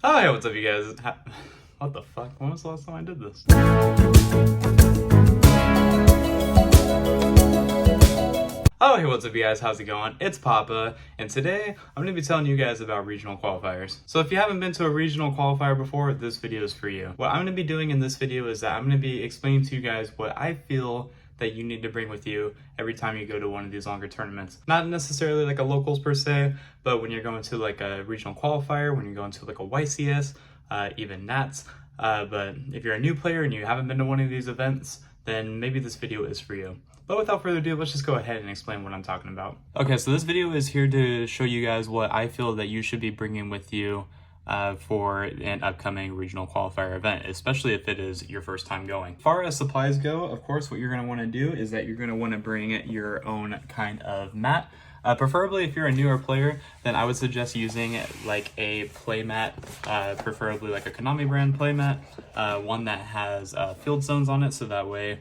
Oh, hey, what's up, you guys? What the fuck? When was the last time I did this? Oh, hey, what's up, you guys? How's it going? It's Papa, and today I'm going to be telling you guys about regional qualifiers. So if you haven't been to a regional qualifier before, this video is for you. What I'm going to be doing in this video is that I'm going to be explaining to you guys what I feel that you need to bring with you every time you go to one of these longer tournaments. Not necessarily like a locals per se, but when you're going to like a regional qualifier, when you're going to like a YCS, even Nats. But if you're a new player and you haven't been to one of these events, then maybe this video is for you. But without further ado, let's just go ahead and explain what I'm talking about. Okay, so this video is here to show you guys what I feel that you should be bringing with you for an upcoming regional qualifier event, especially if it is your first time going. As far as supplies go, of course, what you're going to want to do is that you're going to want to bring your own kind of mat. Preferably if you're a newer player, then I would suggest using like a playmat, preferably like a Konami brand playmat, one that has field zones on it, so that way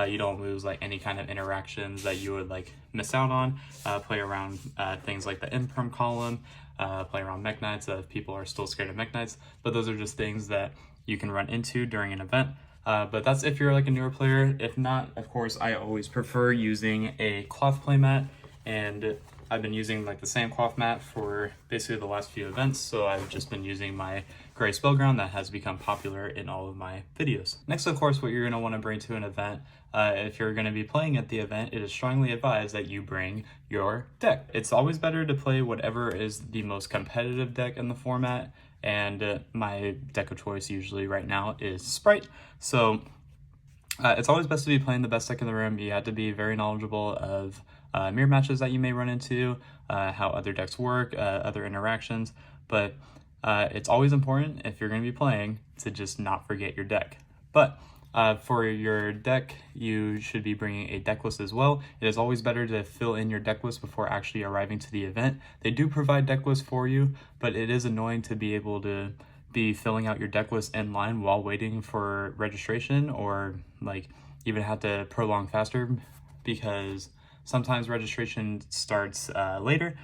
you don't lose like any kind of interactions that you would like miss out on. Play around things like the imperm column, play around mech knights if people are still scared of mech knights, but those are just things that you can run into during an event. But that's if you're like a newer player. If not, of course, I always prefer using a cloth playmat, and I've been using like the same cloth mat for basically the last few events, so I've just been using my gray spellground that has become popular in all of my videos. Next, of course, what you're going to want to bring to an event, if you're going to be playing at the event, it is strongly advised that you bring your deck. It's always better to play whatever is the most competitive deck in the format, and my deck of choice usually right now is Sprite, so it's always best to be playing the best deck in the room. You have to be very knowledgeable of mirror matches that you may run into, how other decks work, other interactions, but it's always important if you're going to be playing to just not forget your deck. But for your deck, you should be bringing a deck list as well. It is always better to fill in your deck list before actually arriving to the event. They do provide deck lists for you, but it is annoying to be able to be filling out your deck list in line while waiting for registration, or like even have to prolong faster, because sometimes registration starts later,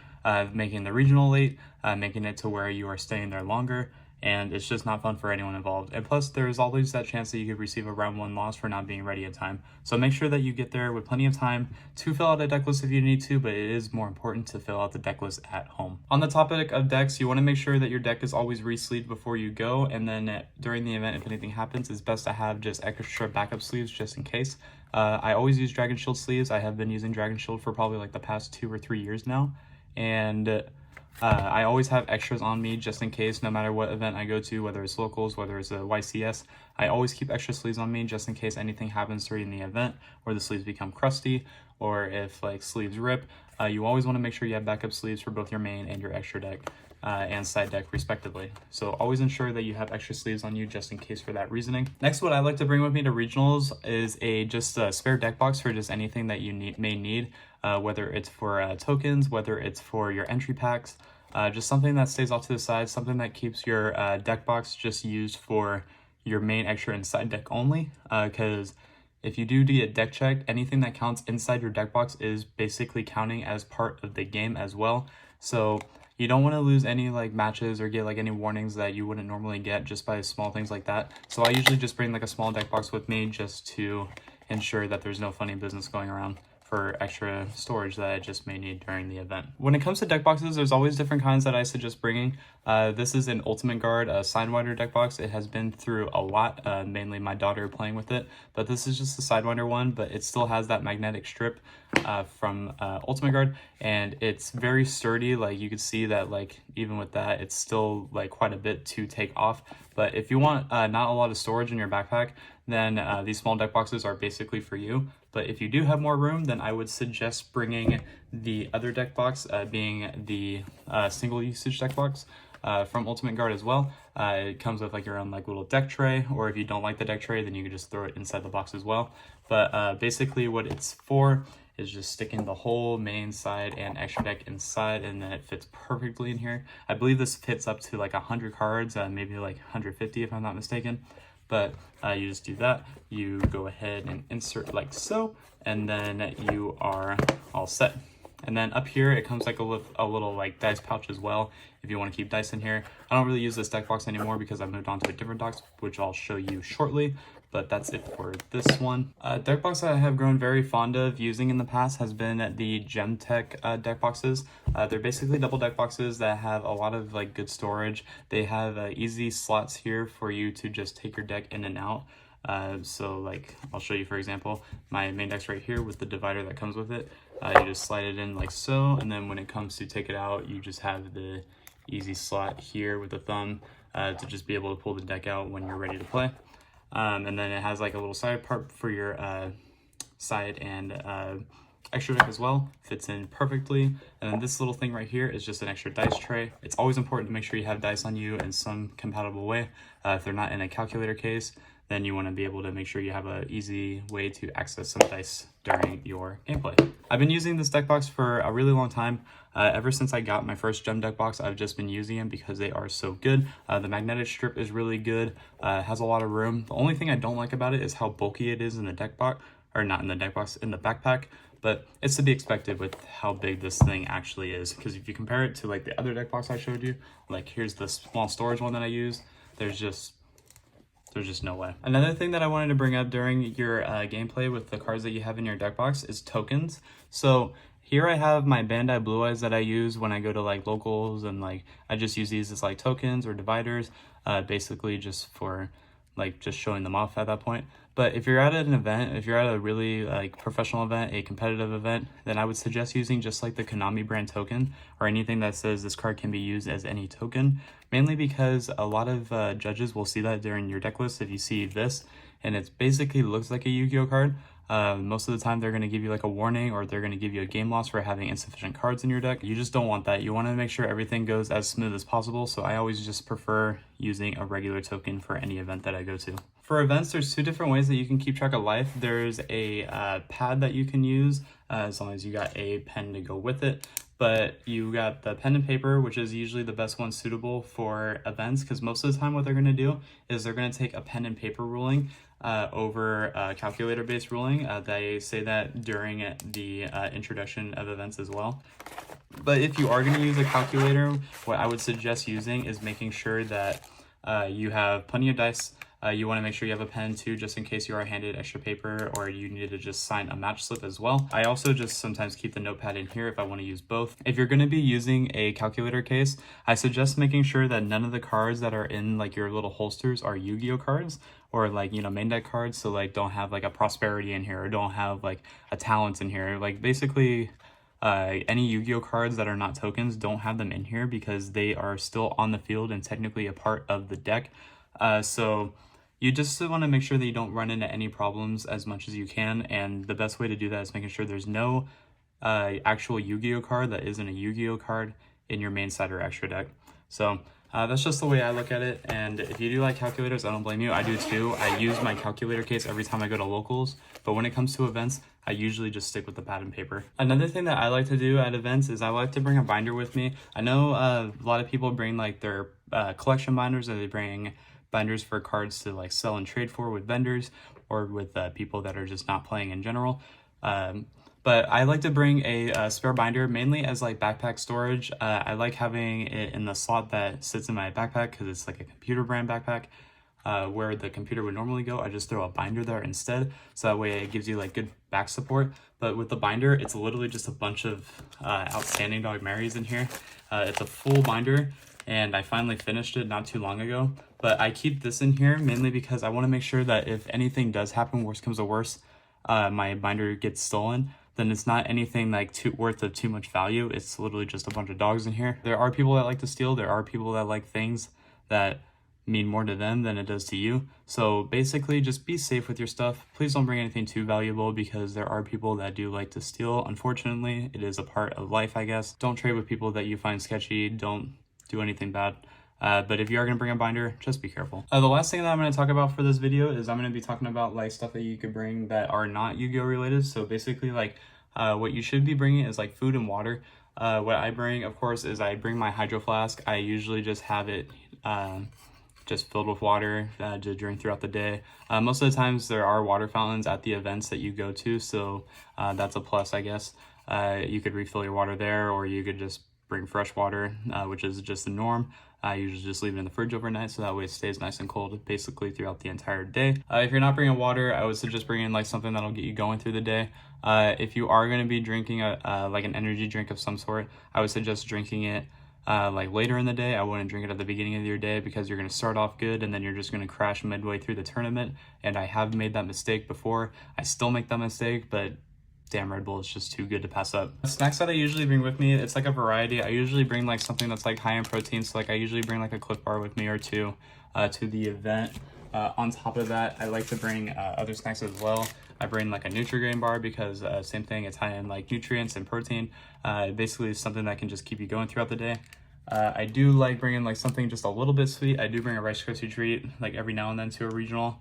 making the regional late, making it to where you are staying there longer, and it's just not fun for anyone involved. And plus, there's always that chance that you could receive a round 1 loss for not being ready in time. So make sure that you get there with plenty of time to fill out a deck list if you need to, but it is more important to fill out the deck list at home. On the topic of decks, you want to make sure that your deck is always re-sleeved before you go, and then during the event, if anything happens, it's best to have just extra backup sleeves just in case. I always use Dragon Shield sleeves. I have been using Dragon Shield for probably like the past 2 or 3 years now, and I always have extras on me just in case, no matter what event I go to, whether it's locals, whether it's a YCS, I always keep extra sleeves on me just in case anything happens during the event, or the sleeves become crusty, or if like sleeves rip. You always want to make sure you have backup sleeves for both your main and your extra deck and side deck respectively. So always ensure that you have extra sleeves on you just in case for that reasoning. Next, what I like to bring with me to regionals is just a spare deck box for just anything that you may need, whether it's for tokens, whether it's for your entry packs, just something that stays off to the side, something that keeps your deck box just used for your main, extra, and side deck only, because if you do get deck checked, anything that counts inside your deck box is basically counting as part of the game as well. So you don't want to lose any like matches or get like any warnings that you wouldn't normally get just by small things like that. So I usually just bring like a small deck box with me just to ensure that there's no funny business going around for extra storage that I just may need during the event. When it comes to deck boxes, there's always different kinds that I suggest bringing. This is an Ultimate Guard Sidewinder deck box. It has been through a lot, mainly my daughter playing with it, but this is just a Sidewinder one, but it still has that magnetic strip from Ultimate Guard, and it's very sturdy. Like you can see that like even with that, it's still like quite a bit to take off. But if you want not a lot of storage in your backpack, then these small deck boxes are basically for you. But if you do have more room, then I would suggest bringing the other deck box, being the single usage deck box from Ultimate Guard as well. It comes with like your own like little deck tray, or if you don't like the deck tray, then you can just throw it inside the box as well. But basically what it's for is just sticking the whole main side and extra deck inside, and then it fits perfectly in here. I believe this fits up to like 100 cards, maybe like 150 if I'm not mistaken. But you just do that, you go ahead and insert like so, and then you are all set. And then up here, it comes like a little like dice pouch as well, if you want to keep dice in here. I don't really use this deck box anymore because I've moved on to a different box, which I'll show you shortly. But that's it for this one. Deck box that I have grown very fond of using in the past has been the Gemtech deck boxes. They're basically double deck boxes that have a lot of like good storage. They have easy slots here for you to just take your deck in and out. So like I'll show you, for example, my main deck's right here with the divider that comes with it. You just slide it in like so, and then when it comes to take it out, you just have the easy slot here with the thumb to just be able to pull the deck out when you're ready to play. And then it has like a little side part for your side and extra deck as well. Fits in perfectly. And then this little thing right here is just an extra dice tray. It's always important to make sure you have dice on you in some compatible way. If they're not in a calculator case, then you want to be able to make sure you have an easy way to access some dice during your gameplay. I've been using this deck box for a really long time. Ever since I got my first gem deck box, I've just been using them because they are so good. The magnetic strip is really good, has a lot of room. The only thing I don't like about it is how bulky it is in the deck box, or not in the deck box, in the backpack. But it's to be expected with how big this thing actually is. Because if you compare it to like the other deck box I showed you, like here's the small storage one that I use, there's just no way. Another thing that I wanted to bring up during your gameplay with the cards that you have in your deck box is tokens. So here I have my Bandai Blue Eyes that I use when I go to like locals, and like I just use these as like tokens or dividers, basically just for like just showing them off at that point. But if you're at an event, if you're at a really like professional event, a competitive event, then I would suggest using just like the Konami brand token or anything that says this card can be used as any token, mainly because a lot of judges will see that during your deck list. If you see this and it basically looks like a Yu-Gi-Oh card, most of the time they're going to give you like a warning, or they're going to give you a game loss for having insufficient cards in your deck. You just don't want that. You want to make sure everything goes as smooth as possible, so I always just prefer using a regular token for any event that I go to. For events, there's two different ways that you can keep track of life. There's a pad that you can use as long as you got a pen to go with it. But you got the pen and paper, which is usually the best one suitable for events, because most of the time what they're going to do is they're going to take a pen and paper ruling over a calculator-based ruling. They say that during the introduction of events as well. But if you are going to use a calculator, what I would suggest using is making sure that you have plenty of dice. You want to make sure you have a pen too, just in case you are handed extra paper or you need to just sign a match slip as well. I also just sometimes keep the notepad in here if I want to use both. If you're going to be using a calculator case, I suggest making sure that none of the cards that are in like your little holsters are Yu-Gi-Oh cards, or like, you know, main deck cards. So like don't have like a prosperity in here, or don't have like a talent in here. Like basically any Yu-Gi-Oh cards that are not tokens, don't have them in here because they are still on the field and technically a part of the deck. So you just want to make sure that you don't run into any problems as much as you can, and the best way to do that is making sure there's no actual Yu-Gi-Oh card that isn't a Yu-Gi-Oh card in your main side or extra deck. So that's just the way I look at it, and if you do like calculators, I don't blame you. I do too. I use my calculator case every time I go to locals, but when it comes to events, I usually just stick with the pad and paper. Another thing that I like to do at events is I like to bring a binder with me. I know a lot of people bring like their collection binders, or they bring binders for cards to like sell and trade for with vendors, or with people that are just not playing in general. But I like to bring a spare binder mainly as like backpack storage. I like having it in the slot that sits in my backpack because it's like a computer brand backpack. Where the computer would normally go, I just throw a binder there instead, so that way it gives you like good back support. But with the binder, it's literally just a bunch of outstanding Dog Marys in here. It's a full binder, and I finally finished it not too long ago. But I keep this in here mainly because I want to make sure that if anything does happen, worst comes to worst, my binder gets stolen, then it's not anything like worth of too much value. It's literally just a bunch of dogs in here. There are people that like to steal. There are people that like things that mean more to them than it does to you. So basically just be safe with your stuff. Please don't bring anything too valuable, because there are people that do like to steal. Unfortunately, it is a part of life, I guess. Don't trade with people that you find sketchy. Don't do anything bad. But if you are going to bring a binder, just be careful. The last thing that I'm going to talk about for this video is I'm going to be talking about like stuff that you could bring that are not Yu-Gi-Oh related. So basically like what you should be bringing is like food and water. What I bring, of course, is I bring my hydro flask. I usually just have it just filled with water to drink throughout the day. Most of the times there are water fountains at the events that you go to, so that's a plus, I guess. You could refill your water there, or you could just bring fresh water, which is just the norm. I usually just leave it in the fridge overnight, so that way it stays nice and cold basically throughout the entire day. If you're not bringing water, I would suggest bringing like something that'll get you going through the day. If you are going to be drinking like an energy drink of some sort, I would suggest drinking it like later in the day. I wouldn't drink it at the beginning of your day, because you're going to start off good and then you're just going to crash midway through the tournament. And I have made that mistake before. I still make that mistake, but damn, Red Bull is just too good to pass up. The snacks that I usually bring with me, it's like a variety. I usually bring like something that's like high in protein. So like I usually bring like a Cliff Bar with me or two to the event. On top of that, I like to bring other snacks as well. I bring like a Nutri-Grain bar, because same thing, it's high in like nutrients and protein. Basically it's something that can just keep you going throughout the day. I do like bringing like something just a little bit sweet. I do bring a Rice Krispie treat like every now and then to a regional.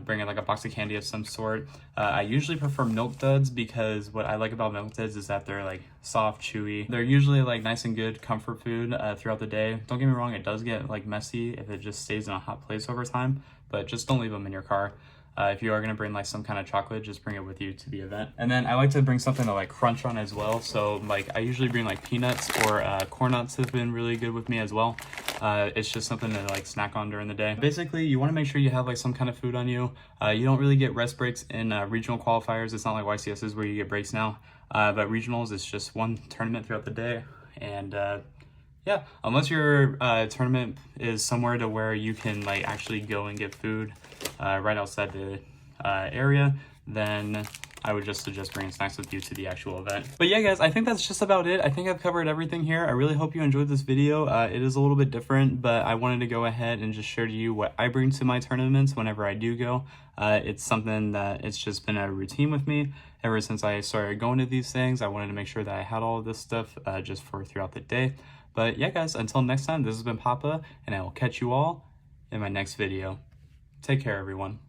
Bringing like a box of candy of some sort. I usually prefer Milk Duds, because what I like about Milk Duds is that they're like soft, chewy. They're usually like nice and good comfort food throughout the day. Don't get me wrong, it does get like messy if it just stays in a hot place over time, but just don't leave them in your car. If you are going to bring like some kind of chocolate, just bring it with you to the event. And then I like to bring something to like crunch on as well. So like I usually bring like peanuts, or corn nuts have been really good with me as well. It's just something to like snack on during the day. Basically, you want to make sure you have like some kind of food on you. You don't really get rest breaks in regional qualifiers. It's not like YCSs where you get breaks now. But regionals, it's just one tournament throughout the day. And yeah, unless your tournament is somewhere to where you can like actually go and get food right outside the area, then I would just suggest bringing snacks with you to the actual event. But yeah, guys, I think that's just about it. I think I've covered everything here. I really hope you enjoyed this video. It is a little bit different, but I wanted to go ahead and just share to you what I bring to my tournaments whenever I do go. It's something that it's just been a routine with me ever since I started going to these things. I wanted to make sure that I had all of this stuff just for throughout the day. But yeah, guys, until next time, this has been Papa, and I will catch you all in my next video. Take care, everyone.